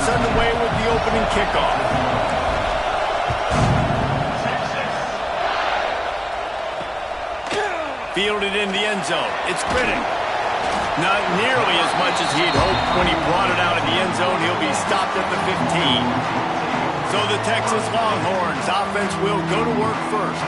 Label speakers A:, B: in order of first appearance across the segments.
A: gets underway with the opening kickoff. Fielded in the end zone. It's Riddick. Not nearly as much as he'd hoped when he brought it out of the end zone. He'll be stopped at the 15. So the Texas Longhorns offense will go to work first.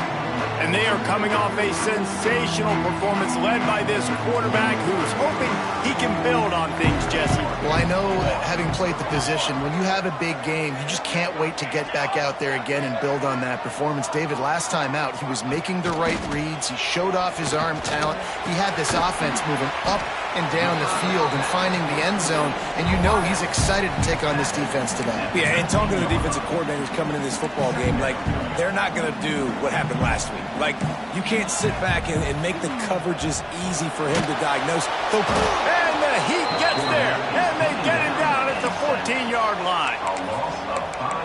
A: And they are coming off a sensational performance led by this quarterback who's hoping he can build on things, Jesse.
B: Well, I know, having played the position, when you have a big game, you just can't wait to get back out there again and build on that performance. David, last time out, he was making the right reads. He showed off his arm talent. He had this offense moving up and down the field and finding the end zone, and you know he's excited to take on this defense today.
C: Yeah, and talking to the defensive coordinators coming in this football game, like, they're not going to do what happened last week. Like, you can't sit back and make the coverages easy for him to diagnose.
A: And the Heat gets there, and they get him down at the 14-yard line.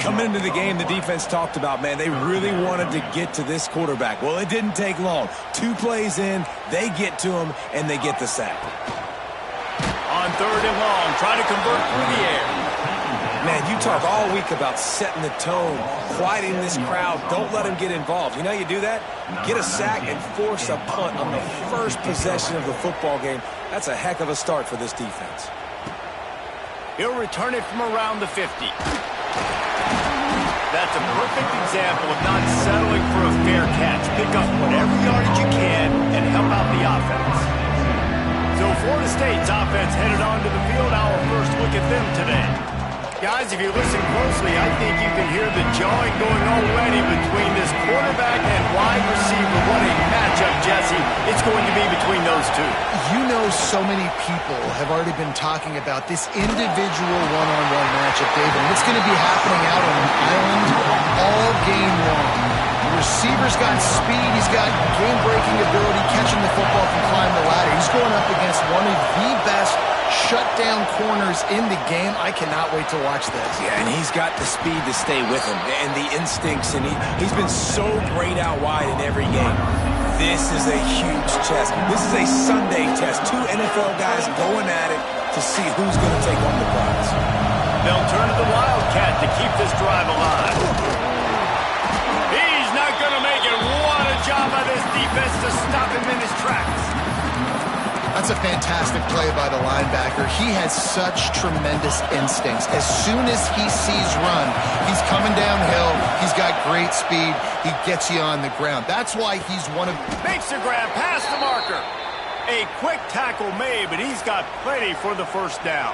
C: Coming into the game, the defense talked about, man, they really wanted to get to this quarterback. Well, it didn't take long. 2 plays in, they get to him, and they get the sack.
A: On 3rd and long, try to convert through the air.
C: Man, you talk all week about setting the tone, quieting this crowd. Don't let him get involved. You know how you do that? Get a sack and force a punt on the first possession of the football game. That's a heck of a start for this defense.
A: He'll return it from around the 50. That's a perfect example of not settling for a fair catch. Pick up whatever yardage you can and help out the offense. So Florida State's offense headed onto the field. Our first look at them today. Guys, if you listen closely, I think you can hear the jawing going already between this quarterback and wide receiver. What a matchup, Jesse. It's going to be between those two.
B: You know, so many people have already been talking about this individual one-on-one matchup, David, and it's going to be happening out on an island all game long. The receiver's got speed, he's got game-breaking ability, catching the football, can climb the ladder. He's going up against one of the best shutdown corners in the game. I cannot wait to watch this.
C: Yeah, and he's got the speed to stay with him and the instincts, and he's been so great out wide in every game. This is a huge test. This is a Sunday test. 2 NFL guys going at it to see who's going to take home the prize.
A: They'll turn to the Wildcat to keep this drive alive. He's not going to make it. What a job by this defense to stop him in his tracks.
B: That's a fantastic play by the linebacker. He has such tremendous instincts. As soon as he sees run, he's coming downhill. He's got great speed. He gets you on the ground. That's why he's one of...
A: Makes the grab past the marker. A quick tackle made, but he's got plenty for the first down.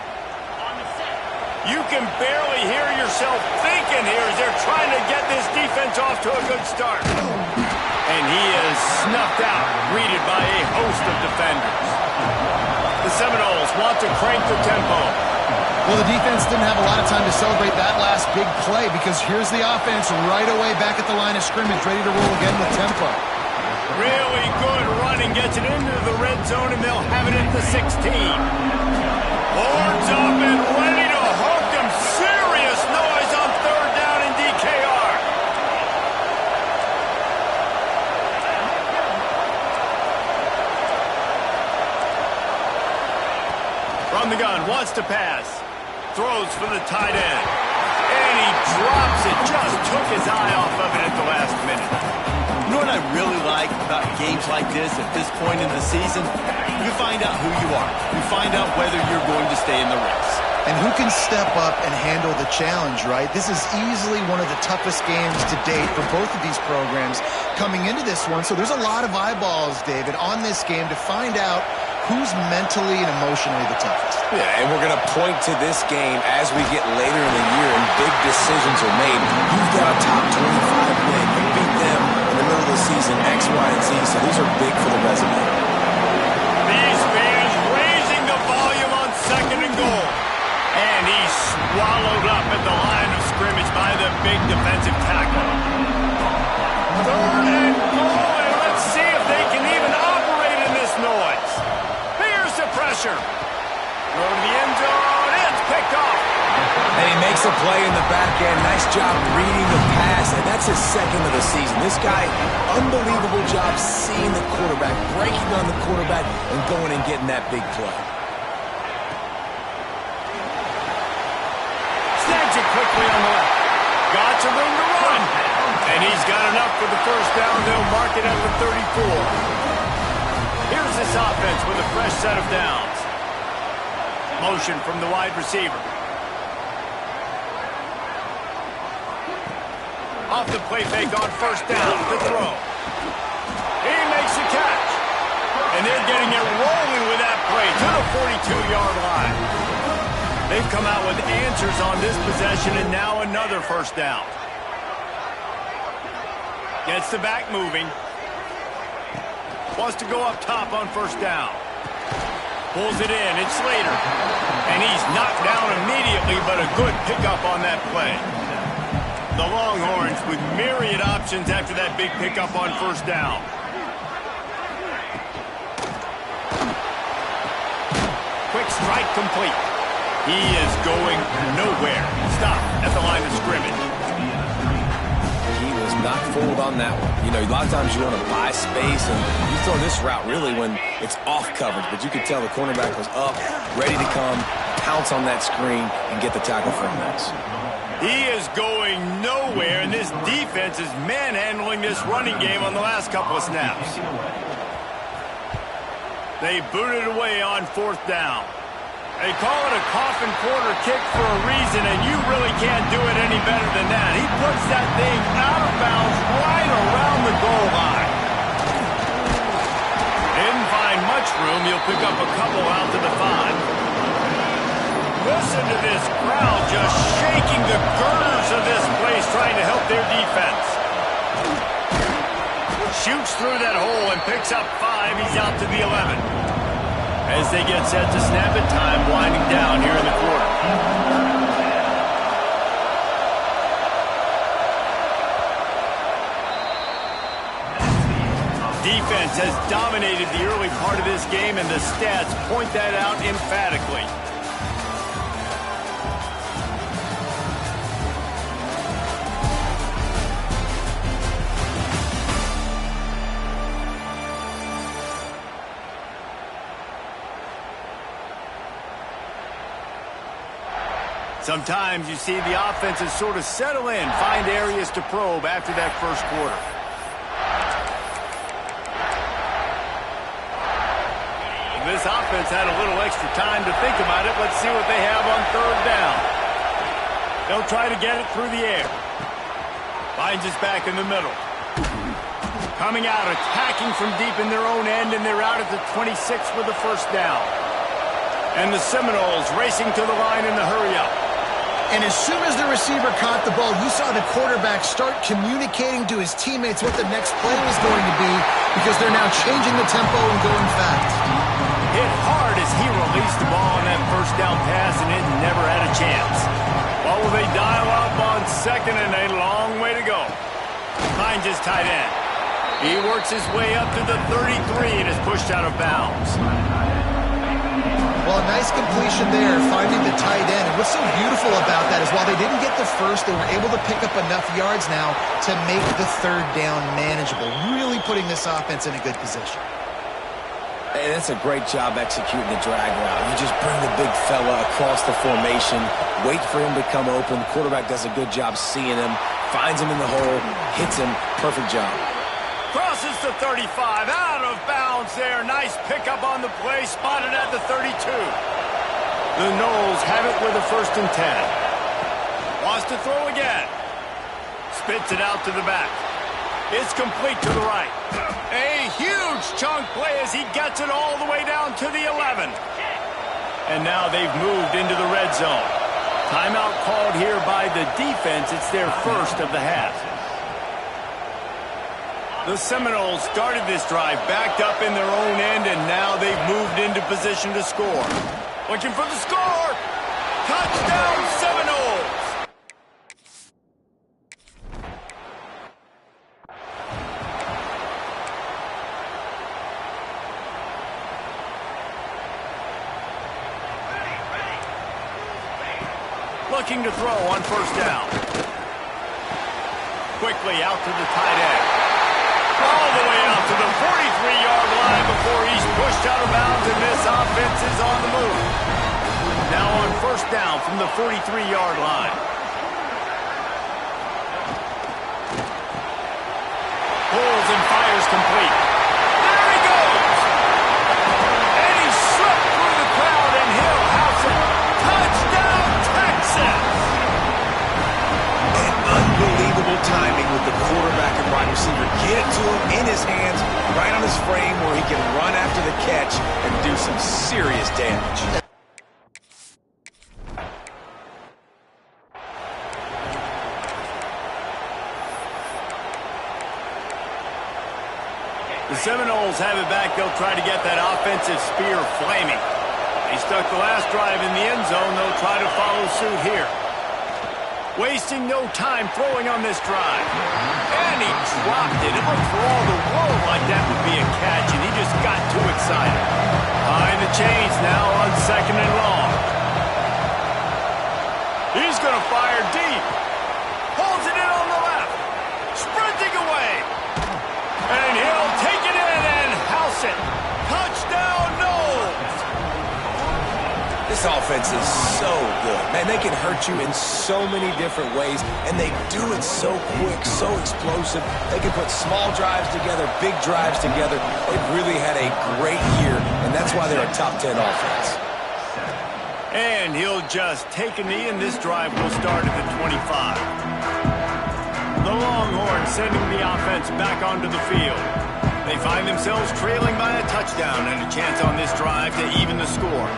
A: You can barely hear yourself thinking here as they're trying to get this defense off to a good start. And he is snuffed out, greeted by a host of defenders. The Seminoles want to crank the tempo.
B: Well, the defense didn't have a lot of time to celebrate that last big play because here's the offense right away back at the line of scrimmage, ready to roll again with tempo.
A: Really good running, gets it into the red zone, and they'll have it at the 16. Horns up and ready to hook them. Serious noise on 3rd down in DKR. From the gun, wants to pass. Throws for the tight end. And he drops it. Just took his eye off of it at the last minute.
D: You know what I really like about games like this at this point in the season? You find out who you are. You find out whether you're going to stay in the race.
B: And who can step up and handle the challenge, right? This is easily one of the toughest games to date for both of these programs coming into this one. So there's a lot of eyeballs, David, on this game to find out who's mentally and emotionally the toughest.
C: Yeah, and we're going to point to this game as we get later in the year and big decisions are made. You've got a top 25 win. You beat them in the middle of the season, X, Y, and Z. So these are big for the resume.
A: These fans raising the volume on 2nd and goal. And he's swallowed up at the line of scrimmage by the big defensive tackle. 3rd and goal, and let's see if they can even operate in this noise. Here's the pressure. Go to the end zone. It's picked off.
C: And he makes a play in the back end. Nice job reading the pass, and that's his 2nd of the season. This guy, unbelievable job seeing the quarterback, breaking on the quarterback, and going and getting that big play.
A: Snap quickly on the left. Got some room to run. And he's got enough for the first down. They'll mark it at the 34. Here's this offense with a fresh set of downs. Motion from the wide receiver. Off the play fake on first down. The throw. He makes the catch. And they're getting it rolling with that play to the 42-yard line. They've come out with answers on this possession, and now another first down. Gets the back moving. Wants to go up top on first down. Pulls it in. It's Slater. And he's knocked down immediately, but a good pickup on that play. The Longhorns with myriad options after that big pickup on first down. Quick strike complete. He is going nowhere. Stop at the line of scrimmage.
C: He was not fooled on that one. You know, a lot of times you want to buy space, and you throw this route really when it's off coverage, but you could tell the cornerback was up, ready to come, pounce on that screen, and get the tackle from this.
A: He is going nowhere, and this defense is manhandling this running game on the last couple of snaps. They boot it away on fourth down. They call it a coffin corner kick for a reason, and you really can't do it any better than that. He puts that thing out of bounds right around the goal line. Didn't find much room. He'll pick up a couple out to the 5. Listen to this crowd just shaking the girders of this place, trying to help their defense. Shoots through that hole and picks up 5. He's out to the 11. As they get set to snap it, time winding down here in the quarter. Defense has dominated the early part of this game, and the stats point that out emphatically. Sometimes you see the offenses sort of settle in, find areas to probe after that first quarter. This offense had a little extra time to think about it. Let's see what they have on third down. They'll try to get it through the air. Finds us back in the middle. Coming out, attacking from deep in their own end, and they're out at the 26 with the first down. And the Seminoles racing to the line in the hurry-up.
B: And as soon as the receiver caught the ball, you saw the quarterback start communicating to his teammates what the next play was going to be, because they're now changing the tempo and going fast.
A: Hit hard as he released the ball on that first down pass, and it never had a chance. What will they dial up on second, and a long way to go. Finds his tight end. He works his way up to the 33 and is pushed out of bounds.
B: Well, a nice completion there, finding the tight end. And what's so beautiful about that is while they didn't get the first, they were able to pick up enough yards now to make the third down manageable, really putting this offense in a good position.
C: Hey, that's a great job executing the drag route. You just bring the big fella across the formation, wait for him to come open. The quarterback does a good job seeing him, finds him in the hole, hits him. Perfect job.
A: Crosses the 35, out of bounds there. Nice pickup on the play, spotted at the 32. The Noles have it with a 1st and 10. Wants to throw again. Spits it out to the back. It's complete to the right. A huge chunk play as he gets it all the way down to the 11. And now they've moved into the red zone. Timeout called here by the defense. It's their first of the half. The Seminoles started this drive backed up in their own end, and now they've moved into position to score. Looking for the score. Touchdown, Seminoles! Looking to throw on first down. Quickly out to the tight end. All the way out to the 43-yard line before he's pushed out of bounds, and this offense is on the move. Now on first down from the 43-yard line. fires complete. There he goes! And he slipped through the crowd, and he'll house it. Touchdown, Texas!
C: And unbelievable timing with the quarterback and wide receiver. Get it to him in his hands, right on his frame where he can run after the catch and do some serious damage.
A: The Seminoles have it back. They'll try to get that offensive spear flaming. They stuck the last drive in the end zone. They'll try to follow suit here. Wasting no time throwing on this drive. And he dropped it. It looked for all the world like that would be a catch, and he just got too excited. Behind the chains now on 2nd and long. He's going to fire deep. Holds it in on the left. Sprinting away. And he'll take it in and house it. Touchdown, Noles!
C: This offense is so good. Man, they can hurt you in so many different ways, and they do it so quick, so explosive. They can put small drives together, big drives together. They've really had a great year, and that's why they're a top 10 offense.
A: And he'll just take a knee, and this drive will start at the 25. The Longhorns sending the offense back onto the field. They find themselves trailing by a touchdown and a chance on this drive to even the score.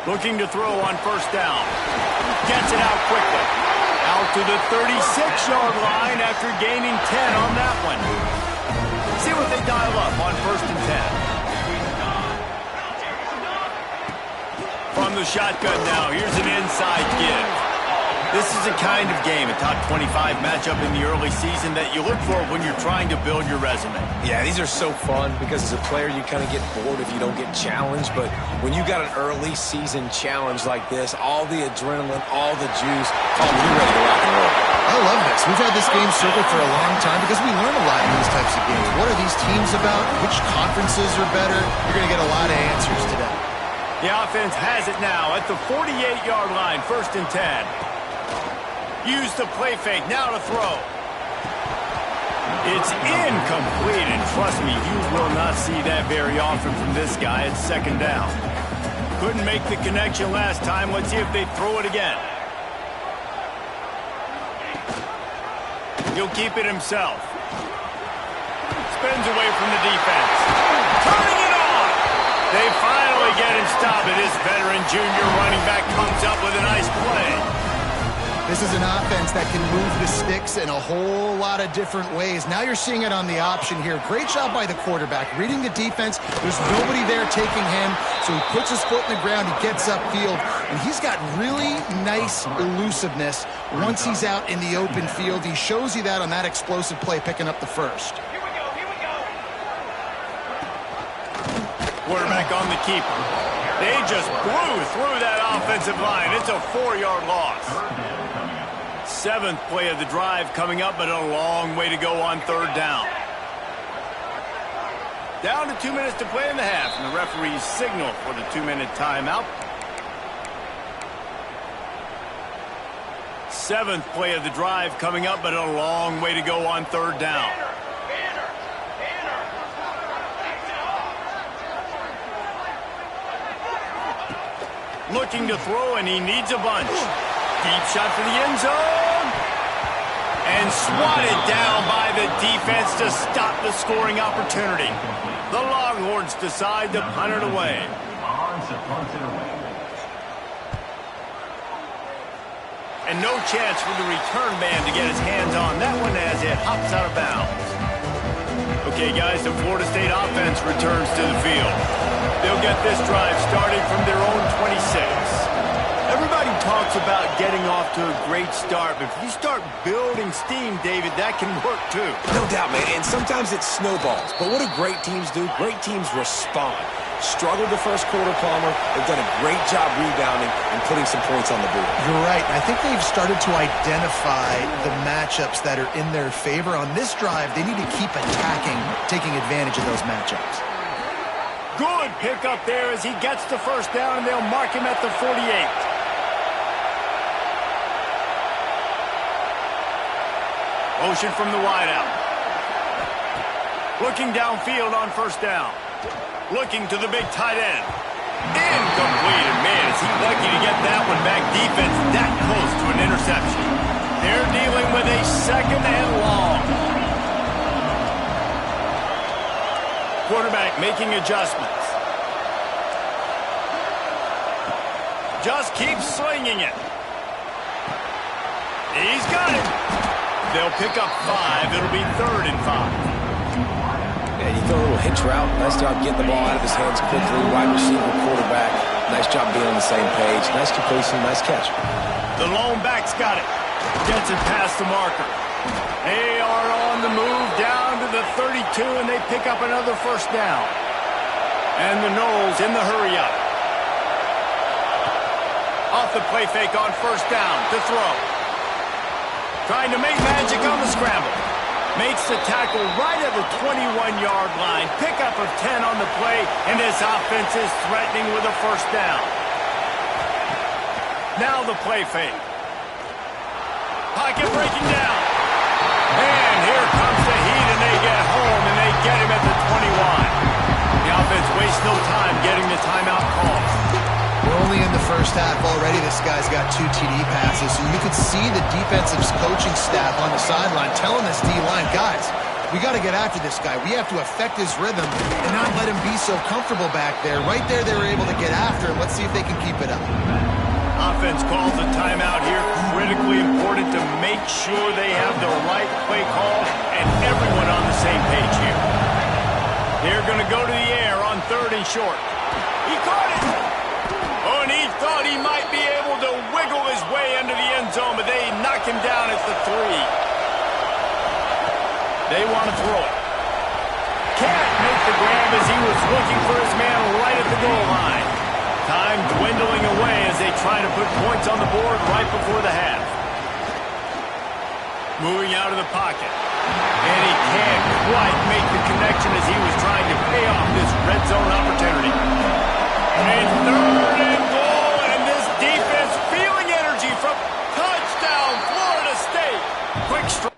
A: Looking to throw on 1st down. Gets it out quickly. Out to the 36-yard line after gaining 10 on that one. See what they dial up on 1st and 10. From the shotgun now, here's an inside give. This is the kind of game, a top 25 matchup in the early season that you look for when you're trying to build your resume.
C: Yeah, these are so fun because as a player, you kind of get bored if you don't get challenged. But when you got an early season challenge like this, all the adrenaline, all the juice, you're ready to rock and roll.
B: I love this. We've had this game circled for a long time because we learn a lot in these types of games. What are these teams about? Which conferences are better? You're going to get a lot of answers today.
A: The offense has it now at the 48-yard line, 1st and 10. Use the play fake, now to throw. It's incomplete, and trust me, you will not see that very often from this guy at 2nd down. Couldn't make the connection last time. Let's see if they throw it again. He'll keep it himself. Spins away from the defense. Turning it on! They finally get him stopped, and this veteran junior running back comes up with a nice play.
B: This is an offense that can move the sticks in a whole lot of different ways. Now you're seeing it on the option here. Great job by the quarterback. Reading the defense. There's nobody there taking him, so he puts his foot in the ground. He gets upfield, and he's got really nice elusiveness once he's out in the open field. He shows you that on that explosive play, picking up the 1st.
A: Here we go. Quarterback on the keeper. They just blew through that offensive line. It's a 4-yard loss. 7th play of the drive coming up, but a long way to go on 3rd down. Down to 2 minutes to play in the half, and the referees signal for the 2-minute timeout. 7th play of the drive coming up, but a long way to go on 3rd down. Looking to throw, and he needs a bunch. Deep shot for the end zone. And swatted down by the defense to stop the scoring opportunity. The Longhorns decide to punt it away. And no chance for the return man to get his hands on that one as it hops out of bounds. Okay, guys, the Florida State offense returns to the field. They'll get this drive started from their own 26. Everybody talks about getting off to a great start, but if you start building steam, David, that can work too.
C: No doubt, man, and sometimes it snowballs. But what do great teams do? Great teams respond. Struggled the first quarter, Palmer. They've done a great job rebounding and putting some points on the board.
B: You're right. I think they've started to identify the matchups that are in their favor. On this drive, they need to keep attacking, taking advantage of those matchups.
A: Good pickup there as he gets the first down, and they'll mark him at the 48. Motion from the wideout. Looking downfield on first down. Looking to the big tight end. Incomplete. And man, is he lucky to get that one back. Defense that close to an interception. They're dealing with a second and long. Quarterback making adjustments. Just keeps slinging it. He's got it. They'll pick up 5. It'll be 3rd and 5.
C: Yeah, you throw a little hitch route. Nice job getting the ball out of his hands quickly. Wide receiver, quarterback. Nice job being on the same page. Nice completion, nice catch.
A: The lone back's got it. Gets it past the marker. They are on the move down to the 32, and they pick up another first down. And the Knowles in the hurry up. Off the play fake on first down to throw. Trying to make magic on the scramble. Makes the tackle right at the 21-yard line. Pickup of 10 on the play, and his offense is threatening with a first down. Now the play fake. Pocket breaking down. And here comes the heat, and they get home, and they get him at the 21. The offense wastes no time getting the timeout call.
B: We're only in the first half already. This guy's got 2 TD passes, so you could see the defensive coaching staff on the sideline telling this D-line, guys, we got to get after this guy. We have to affect his rhythm and not let him be so comfortable back there. Right there, they were able to get after him. Let's see if they can keep it up.
A: Offense calls a timeout here. Critically important to make sure they have the right play call and everyone on the same page here. They're going to go to the air on 3rd and short. He caught it! Oh, and he thought he might be able to wiggle his way into the end zone, but they knock him down at the 3. They want to throw it. Can't make the grab as he was looking for his man right at the goal line. Time dwindling away as they try to put points on the board right before the half. Moving out of the pocket. And he can't quite make the connection as he was trying to pay off this red zone opportunity. A 3rd and goal, and this defense feeling energy from touchdown, Florida State. Quick strike.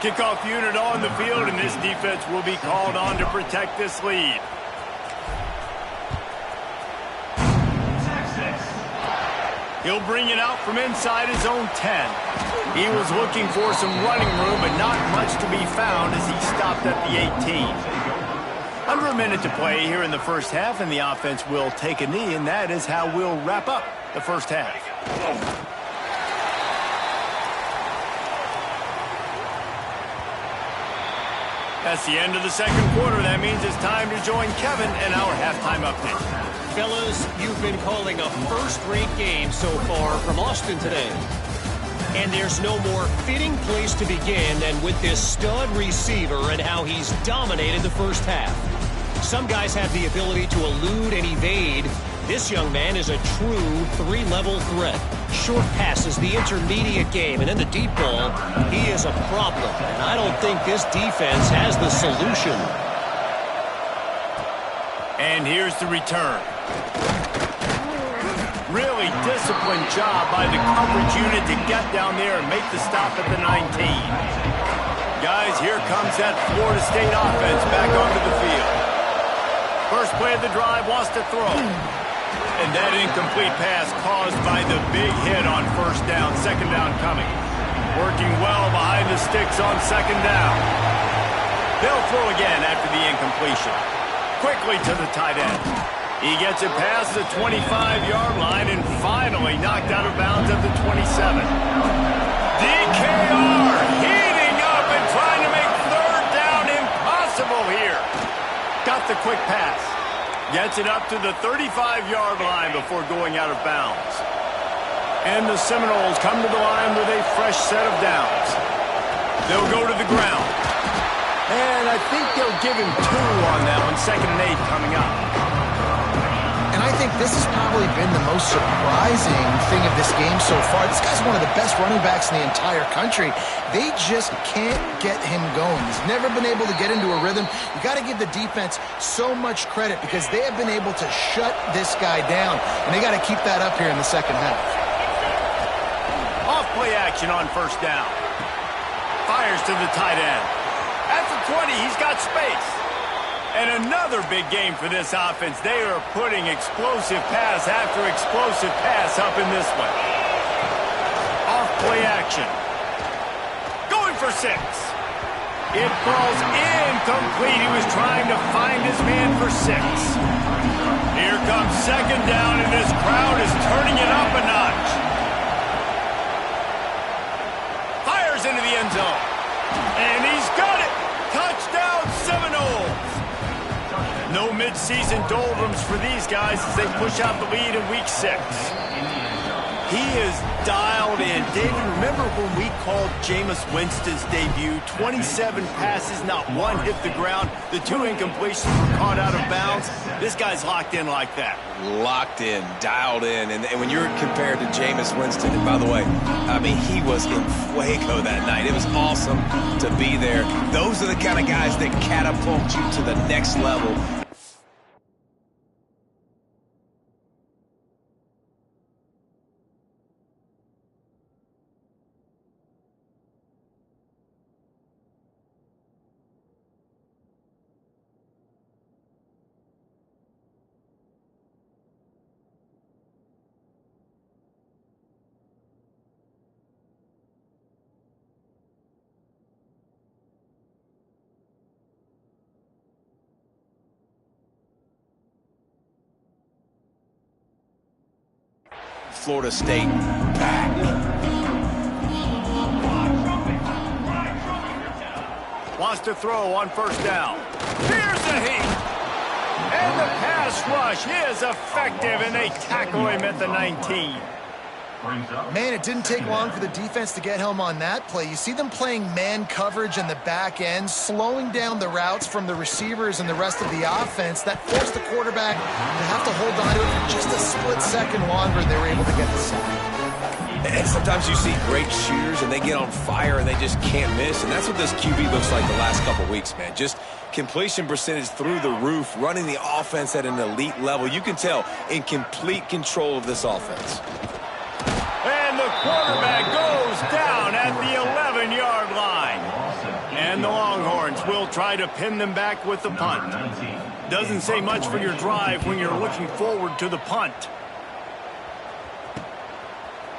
A: Kickoff unit on the field, and this defense will be called on to protect this lead. He'll bring it out from inside his own 10. He was looking for some running room, but not much to be found as he stopped at the 18. Under a minute to play here in the first half, and the offense will take a knee, and that is how we'll wrap up the first half. That's the end of the second quarter. That means it's time to join Kevin in our halftime update.
E: Fellas, you've been calling a first-rate game so far from Austin today. And there's no more fitting place to begin than with this stud receiver and how he's dominated the first half. Some guys have the ability to elude and evade. This young man is a true 3-level threat. Short passes, the intermediate game, and then the deep ball. He is a problem, and I don't think this defense has the solution.
A: And here's the return. Really disciplined job by the coverage unit to get down there and make the stop at the 19. Guys, here comes that Florida State offense back onto the field. First play of the drive, wants to throw. And that incomplete pass caused by the big hit on first down, second down coming. Working well behind the sticks on second down. They'll throw again after the incompletion. Quickly to the tight end. He gets it past the 25-yard line and finally knocked out of bounds at the 27. DKR heating up and trying to make third down impossible here. Got the quick pass. Gets it up to the 35-yard line before going out of bounds. And the Seminoles come to the line with a fresh set of downs. They'll go to the ground. And I think they'll give him 2 on that one. 2nd and 8 coming up.
B: And I think this has probably been the most surprising thing of this game so far. This guy's one of the best running backs in the entire country. They just can't get him going. He's never been able to get into a rhythm. You got to give the defense so much credit because they have been able to shut this guy down, and they got to keep that up here in the second half.
A: Off play action on first down. Fires to the tight end. At the 20, he's got space. And another big game for this offense. They are putting explosive pass after explosive pass up in this one. Off play action. Going for 6. It falls incomplete. He was trying to find his man for 6. Here comes second down, and this crowd is turning it up a notch. Fires into the end zone. And he's got it. Touchdown Seminoles. No mid-season doldrums for these guys as they push out the lead in week 6.
D: He is dialed in. David, remember when we called Jameis Winston's debut? 27 passes, not one hit the ground. The 2 incompletions were caught out of bounds. This guy's locked in like that.
C: Locked in, dialed in. And when you're compared to Jameis Winston, and by the way, I mean, he was in fuego that night. It was awesome to be there. Those are the kind of guys that catapult you to the next level. Florida State back.
A: Wants to throw on first down. Here's a heat. And the pass rush is effective, and they tackle him at the 19.
B: Man, it didn't take long for the defense to get home on that play. You see them playing man coverage in the back end, slowing down the routes from the receivers and the rest of the offense. That forced the quarterback to have to hold on to it for just a split second longer, and they were able to get the sack.
C: And sometimes you see great shooters, and they get on fire, and they just can't miss. And that's what this QB looks like the last couple weeks, man. Just completion percentage through the roof, running the offense at an elite level. You can tell in complete control of this offense.
A: And the quarterback goes down at the 11-yard line. And the Longhorns will try to pin them back with the punt. Doesn't say much for your drive when you're looking forward to the punt.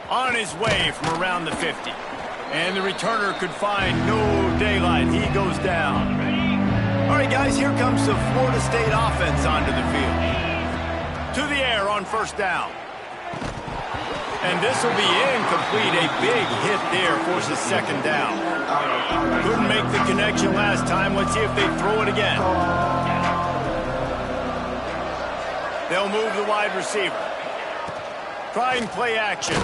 A: On his way from around the 50. And the returner could find no daylight. He goes down. All right, guys, here comes the Florida State offense onto the field. To the air on first down. And this will be incomplete. A big hit there forces second down. Couldn't make the connection last time. Let's see if they throw it again. They'll move the wide receiver. Trying play action.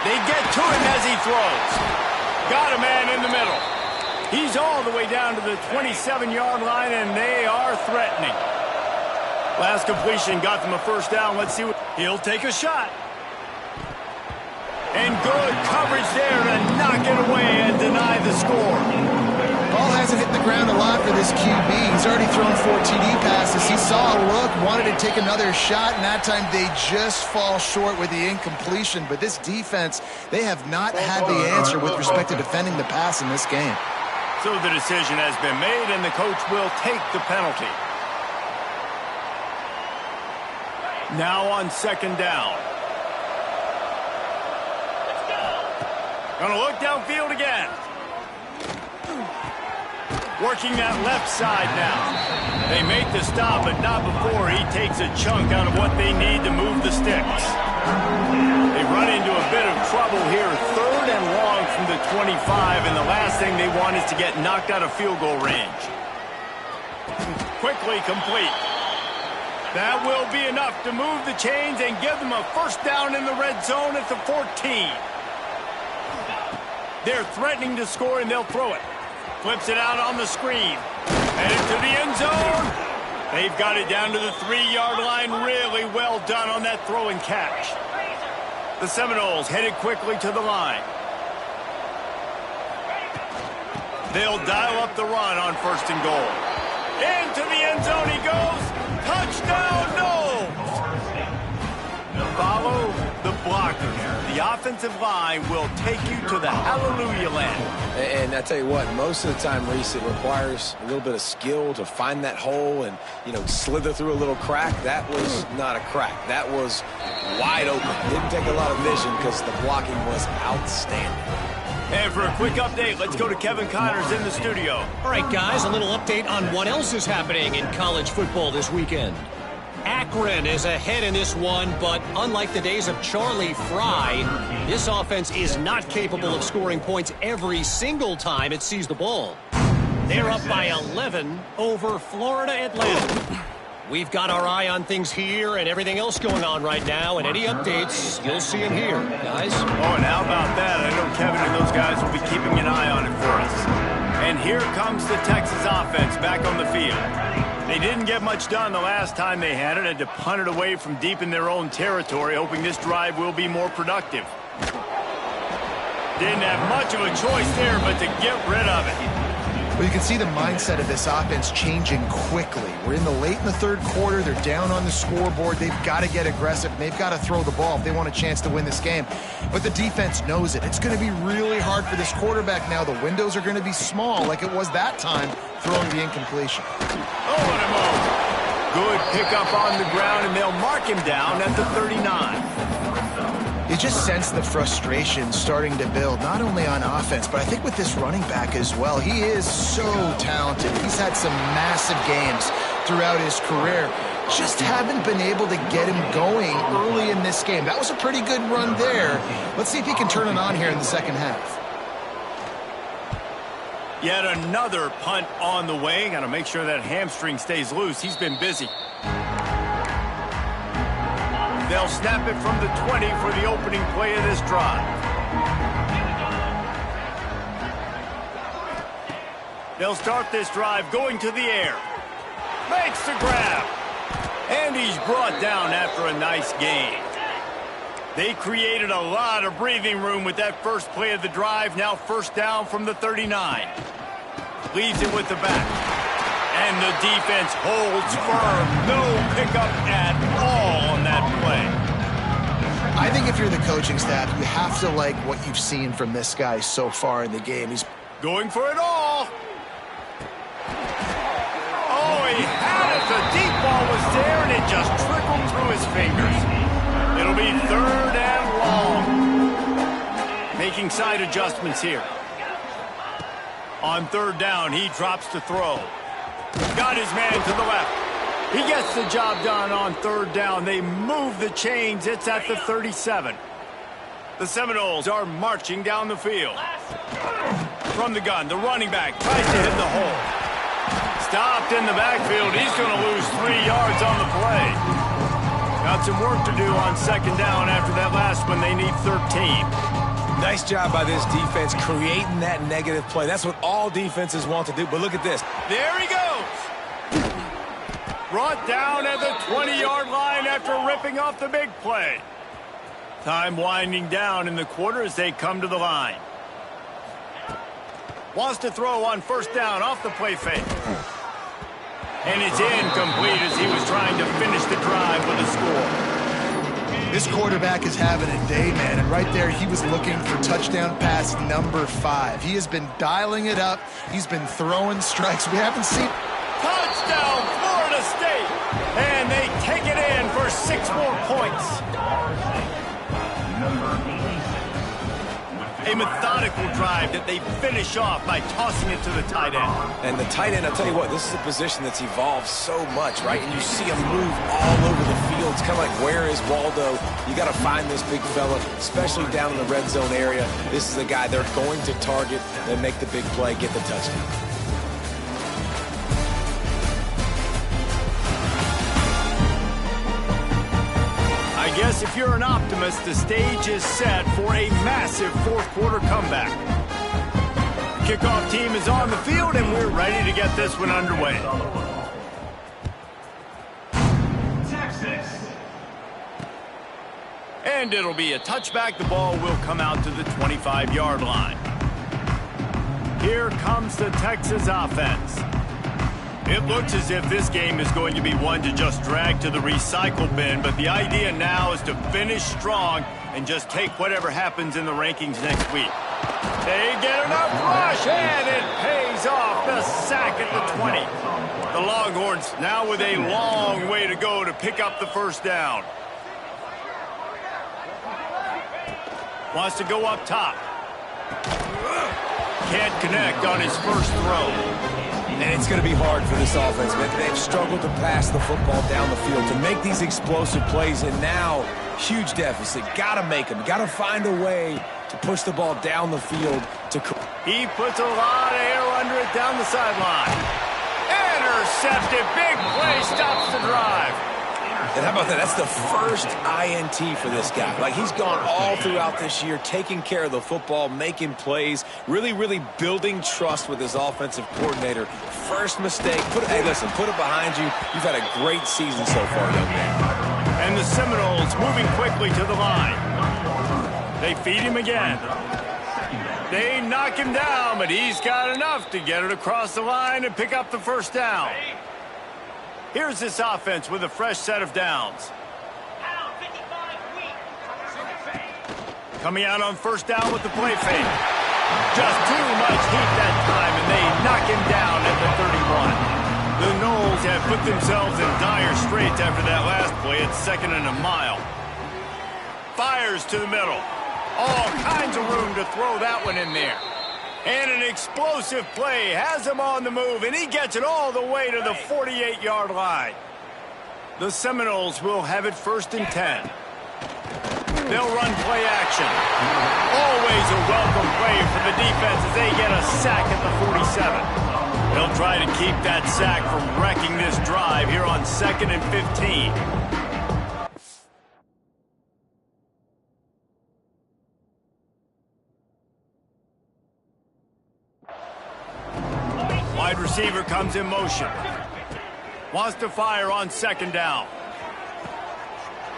A: They get to him as he throws. Got a man in the middle. He's all the way down to the 27-yard line, and they are threatening. Last completion got them a first down. Let's see what he'll take a shot. And good coverage there to knock it away and deny the score.
B: Ball hasn't hit the ground a lot for this QB. He's already thrown 4 TD passes. He saw a look, wanted to take another shot, and that time they just fall short with the incompletion. But this defense, they have not had the answer with respect to defending the pass in this game.
A: So the decision has been made, and the coach will take the penalty. Now on second down. Gonna look downfield again. Working that left side now. They make the stop, but not before he takes a chunk out of what they need to move the sticks. They run into a bit of trouble here. 3rd and long from the 25, and the last thing they want is to get knocked out of field goal range. Quickly complete. That will be enough to move the chains and give them a first down in the red zone at the 14. They're threatening to score, and they'll throw it. Flips it out on the screen. Headed to the end zone.
D: They've got it down to the 3-yard line. Really well done on that throw and catch. The Seminoles headed quickly to the line. They'll dial up the run on 1st and goal. Into the end zone he goes. Touchdown, no! Follow the blockers. The offensive line will take you to the hallelujah land.
C: And I tell you what, most of the time, Reese, it requires a little bit of skill to find that hole and, slither through a little crack. That was not a crack. That was wide open. Didn't take a lot of vision because the blocking was outstanding.
D: And for a quick update, let's go to Kevin Connors in the studio.
E: All right, guys, a little update on what else is happening in college football this weekend. Akron is ahead in this one, but unlike the days of Charlie Fry, this offense is not capable of scoring points every single time it sees the ball. They're up by 11 over Florida Atlantic. We've got our eye on things here and everything else going on right now, and any updates, you'll see them here, guys.
D: Oh, and how about that? I know Kevin and those guys will be keeping an eye on it for us. And here comes the Texas offense back on the field. They didn't get much done the last time they had it, had to punt it away from deep in their own territory, hoping this drive will be more productive. Didn't have much of a choice there, but to get rid of it.
B: Well, you can see the mindset of this offense changing quickly. We're late in the 3rd quarter. They're down on the scoreboard. They've got to get aggressive. They've got to throw the ball if they want a chance to win this game. But the defense knows it. It's going to be really hard for this quarterback now. The windows are going to be small like it was that time throwing the incompletion.
D: Oh, what a move. Good pickup on the ground, and they'll mark him down at the 39.
B: You just sense the frustration starting to build, not only on offense, but I think with this running back as well. He is so talented. He's had some massive games throughout his career. Just haven't been able to get him going early in this game. That was a pretty good run there. Let's see if he can turn it on here in the second half.
D: Yet another punt on the way. Got to make sure that hamstring stays loose. He's been busy. They'll snap it from the 20 for the opening play of this drive. They'll start this drive going to the air. Makes the grab. And he's brought down after a nice gain. They created a lot of breathing room with that first play of the drive. Now 1st down from the 39. Leaves it with the back. And the defense holds firm. No pickup at all on that play.
B: I think if you're the coaching staff, you have to like what you've seen from this guy so far in the game. He's
D: going for it all. Oh, he had it. The deep ball was there, and it just trickled through his fingers. It'll be 3rd and long. Making side adjustments here. On 3rd down, he drops to throw. Got his man to the left. He gets the job done on 3rd down. They move the chains. It's at the 37. The Seminoles are marching down the field. From the gun, the running back tries to hit the hole. Stopped in the backfield. He's going to lose 3 yards on the play. Got some work to do on 2nd down after that last one. They need 13.
C: Nice job by this defense creating that negative play. That's what all defenses want to do. But look at this.
D: There he goes. Brought down at the 20-yard line after ripping off the big play. Time winding down in the quarter as they come to the line. Wants to throw on 1st down off the play fake. And it's incomplete as he was trying to finish the drive with a score.
B: This quarterback is having a day, man, and right there he was looking for touchdown pass number 5. He has been dialing it up. He's been throwing strikes. We haven't seen...
D: Touchdown, Florida State! And they take it in for 6 more points. A methodical drive that they finish off by tossing it to the tight end.
C: And the tight end, I'll tell you what, this is a position that's evolved so much, right? And you see him move all over the field. It's kind of like, where is Waldo? You got to find this big fella, especially down in the red zone area. This is the guy they're going to target and make the big play, get the touchdown.
D: I guess if you're an optimist, the stage is set for a massive 4th quarter comeback. The kickoff team is on the field, and we're ready to get this one underway.
A: And it'll be a touchback. The ball will come out to the 25-yard line. Here comes the Texas offense. It looks as if this game is going to be one to just drag to the recycle bin, but the idea now is to finish strong and just take whatever happens in the rankings next week. They get enough rush, and it pays off. The sack at the 20. The Longhorns now with a long way to go to pick up the first down. Wants to go up top. Can't connect on his first throw.
C: And it's going to be hard for this offense, man. They've struggled to pass the football down the field to make these explosive plays, and now huge deficit. Got to make them. Got to find a way to push the ball down the field.
A: He puts a lot of air under it down the sideline. Intercepted. Big play. Stops the drive.
C: And how about that? That's the first INT for this guy. Like, he's gone all throughout this year, taking care of the football, making plays, really building trust with his offensive coordinator. First mistake. Hey, listen, put it behind you. You've had a great season so far, young man.
A: And the Seminoles moving quickly to the line. They feed him again. They knock him down, but he's got enough to get it across the line and pick up the first down. Here's this offense with a fresh set of downs. Coming out on first down with the play fake. Just too much heat that time, and they knock him down at the 31. The Noles have put themselves in dire straits after that last play. It's 2nd and a mile. Fires to the middle. All kinds of room to throw that one in there. And an explosive play has him on the move, and he gets it all the way to the 48-yard line. The Seminoles will have it 1st and 10. They'll run play action. Always a welcome play for the defense as they get a sack at the 47. They'll try to keep that sack from wrecking this drive here on 2nd and 15. Wide receiver comes in motion. Wants to fire on 2nd down.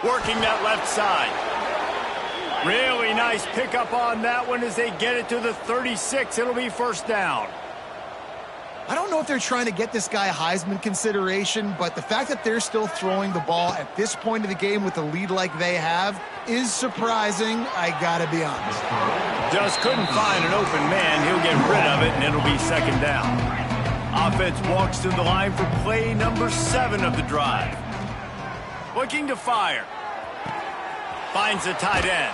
A: Working that left side. Really nice pickup on that one as they get it to the 36. It'll be 1st down.
B: I don't know if they're trying to get this guy Heisman consideration, but the fact that they're still throwing the ball at this point of the game with a lead like they have is surprising, I gotta be honest.
A: Just couldn't find an open man. He'll get rid of it, and it'll be 2nd down. Offense walks to the line for play number 7 of the drive. Looking to fire. Finds the tight end.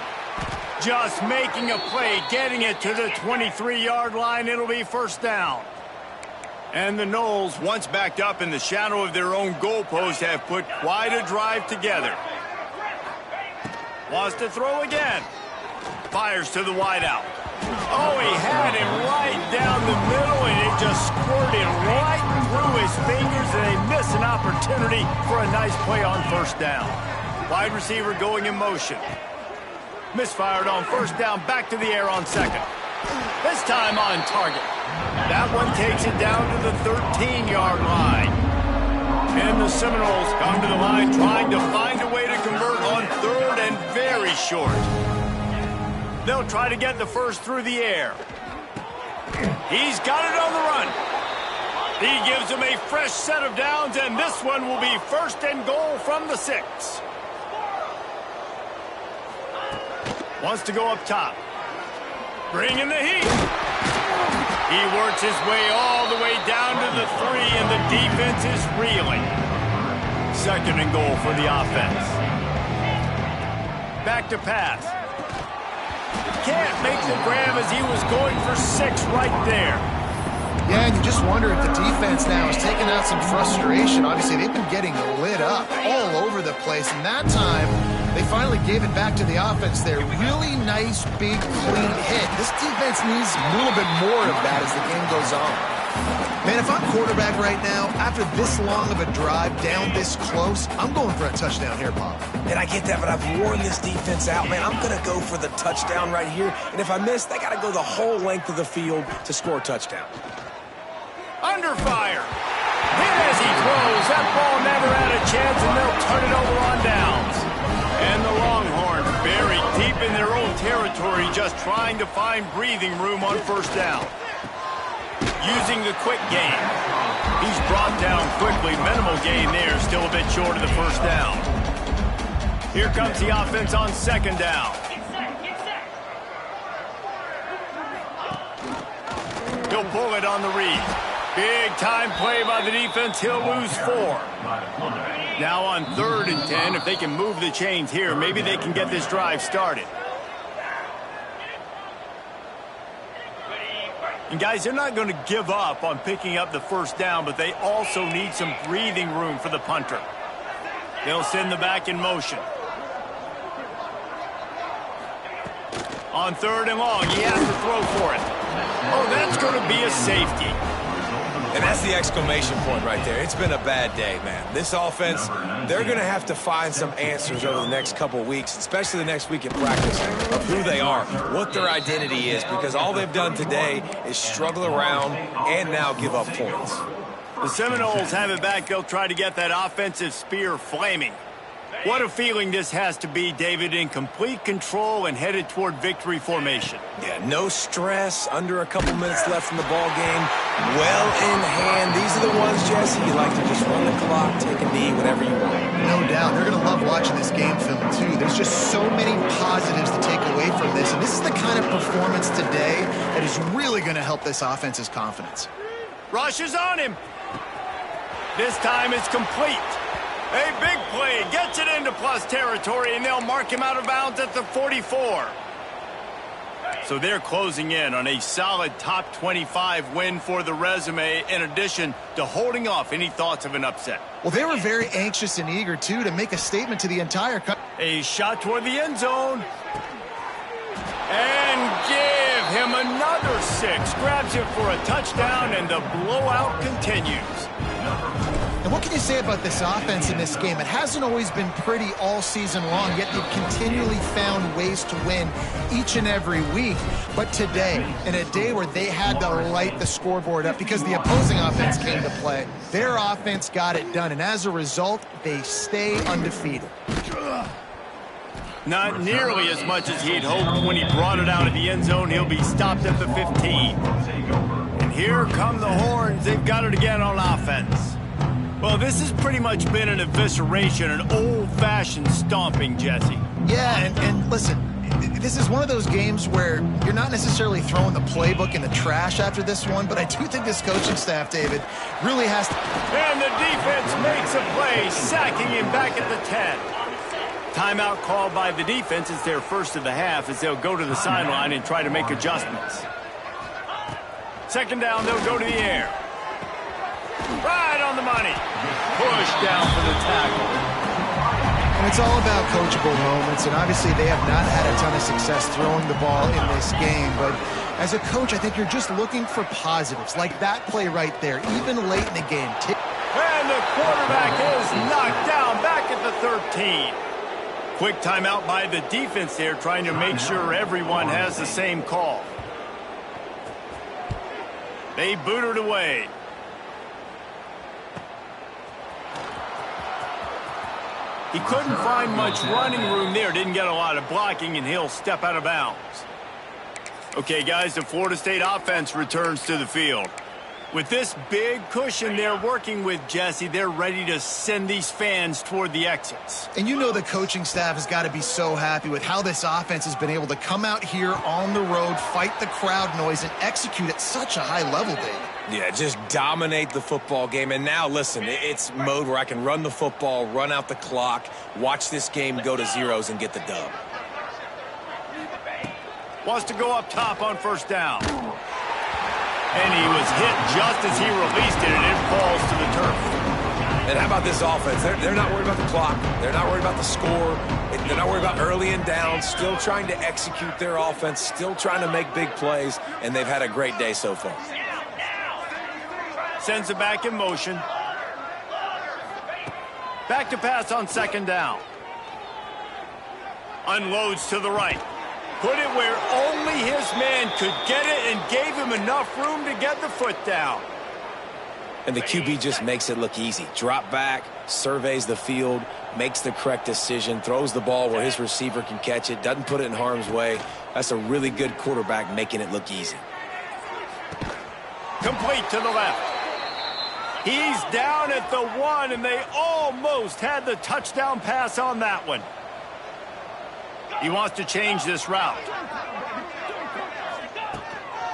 A: Just making a play, getting it to the 23-yard line. It'll be 1st down. And the Noles, once backed up in the shadow of their own goalpost, have put quite a drive together. Wants to throw again. Fires to the wideout. Oh, he had him right down the middle, and it just squirted right through his fingers, and they miss an opportunity for a nice play on 1st down. Wide receiver going in motion. Misfired on 1st down, back to the air on 2nd. This time on target. That one takes it down to the 13-yard line. And the Seminoles come to the line trying to find a way to convert on 3rd and very short. They'll try to get the first through the air. He's got it on the run. He gives them a fresh set of downs, and this one will be 1st and goal from the 6. Wants to go up top. Bringing the heat. He works his way all the way down to the 3, and the defense is reeling. 2nd and goal for the offense. Back to pass. Can't make the grab as he was going for 6 right there.
B: Yeah, and you just wonder if the defense now is taking out some frustration. Obviously, they've been getting lit up all over the place, and that time they finally gave it back to the offense there. Really nice, big, clean hit. This defense needs a little bit more of that as the game goes on. Man, if I'm quarterback right now, after this long of a drive down this close, I'm going for a touchdown here, Bob.
C: And I get that, but I've worn this defense out, man. I'm going to go for the touchdown right here. And if I miss, they got to go the whole length of the field to score a touchdown.
A: Under fire. Hit as he throws. That ball never had a chance, and they'll turn it over on downs. And the Longhorns
D: in their own territory, just trying to find breathing room on first down. Using the quick game. He's brought down quickly. Minimal gain there, still a bit short of the first down. Here comes the offense on second down. He'll pull it on the read. Big time play by the defense. He'll lose 4. Now on 3rd and 10, if they can move the chains here, maybe they can get this drive started. And guys, they're not going to give up on picking up the first down, but they also need some breathing room for the punter. They'll send the back in motion. On 3rd and long, he has to throw for it. Oh, that's going to be a safety.
C: And that's the exclamation point right there. It's been a bad day, man. This offense, they're going to have to find some answers over the next couple weeks, especially the next week in practice, of who they are, what their identity is, because all they've done today is struggle around and now give up points.
D: The Seminoles have it back. They'll try to get that offensive spear flaming. What a feeling this has to be, David, in complete control and headed toward victory formation.
C: Yeah, no stress, under a couple minutes left in the ball game, well in hand. These are the ones, Jesse, you like to just run the clock, take a knee, whatever you want.
B: No doubt. They're going to love watching this game film, too. There's just so many positives to take away from this, and this is the kind of performance today that is really going to help this offense's confidence.
D: Rush is on him. This time it's complete. A big play, gets it into plus territory, and they'll mark him out of bounds at the 44. So they're closing in on a solid top 25 win for the resume, in addition to holding off any thoughts of an upset.
B: Well, they were very anxious and eager, too, to make a statement to the entire country.
D: A shot toward the end zone. And give him another 6. Grabs him for a touchdown, and the blowout continues.
B: And what can you say about this offense in this game? It hasn't always been pretty all season long, yet they've continually found ways to win each and every week. But today, in a day where they had to light the scoreboard up because the opposing offense came to play, their offense got it done. And as a result, they stay undefeated.
D: Not nearly as much as he'd hoped when he brought it out of the end zone. He'll be stopped at the 15. And here come the horns. They've got it again on offense. Well, this has pretty much been an evisceration, an old-fashioned stomping, Jesse.
B: Yeah, and listen, this is one of those games where you're not necessarily throwing the playbook in the trash after this one, but I do think this coaching staff, David, really has to...
D: And the defense makes a play, sacking him back at the 10. Timeout called by the defense. It's their first of the half as they'll go to the sideline and try to make adjustments. Second down, they'll go to the air. Right on the money. Push down for the tackle.
B: And it's all about coachable moments, and obviously they have not had a ton of success throwing the ball in this game, but as a coach, I think you're just looking for positives, like that play right there, even late in the game.
D: And the quarterback is knocked down back at the 13. Quick timeout by the defense there, trying to make sure everyone has the same call. They boot it away. He couldn't find much running room there. Didn't get a lot of blocking, and he'll step out of bounds. Okay, guys, the Florida State offense returns to the field. With this big cushion they're working with, Jesse, they're ready to send these fans toward the exits.
B: And you know the coaching staff has got to be so happy with how this offense has been able to come out here on the road, fight the crowd noise, and execute at such a high level, David.
C: Yeah, just dominate the football game. And now, listen, it's mode where I can run the football, run out the clock, watch this game go to zeros and get the dub.
D: Wants to go up top on first down. And he was hit just as he released it, and it falls to the turf.
C: And how about this offense? They're not worried about the clock. They're not worried about the score. They're not worried about early and down. Still trying to execute their offense. Still trying to make big plays. And they've had a great day so far.
D: Sends it back in motion. Back to pass on second down. Unloads to the right. Put it where only his man could get it and gave him enough room to get the foot down.
C: And the QB just makes it look easy. Drop back, surveys the field, makes the correct decision, throws the ball where his receiver can catch it, doesn't put it in harm's way. That's a really good quarterback making it look easy.
A: Complete to the left. He's down at the 1, and they almost had the touchdown pass on that one. He wants to change this route.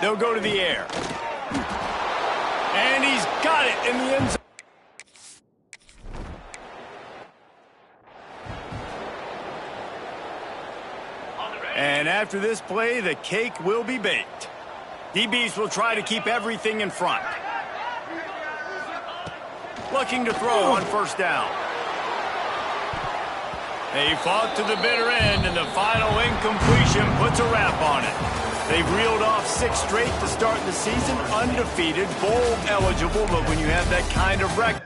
A: They'll go to the air. And he's got it in the end zone. And after this play, the cake will be baked. DBs will try to keep everything in front. Looking to throw on first down. They fought to the bitter end, and the final incompletion puts a wrap on it. They've reeled off 6 straight to start the season, undefeated, bowl eligible, but when you have that kind of record,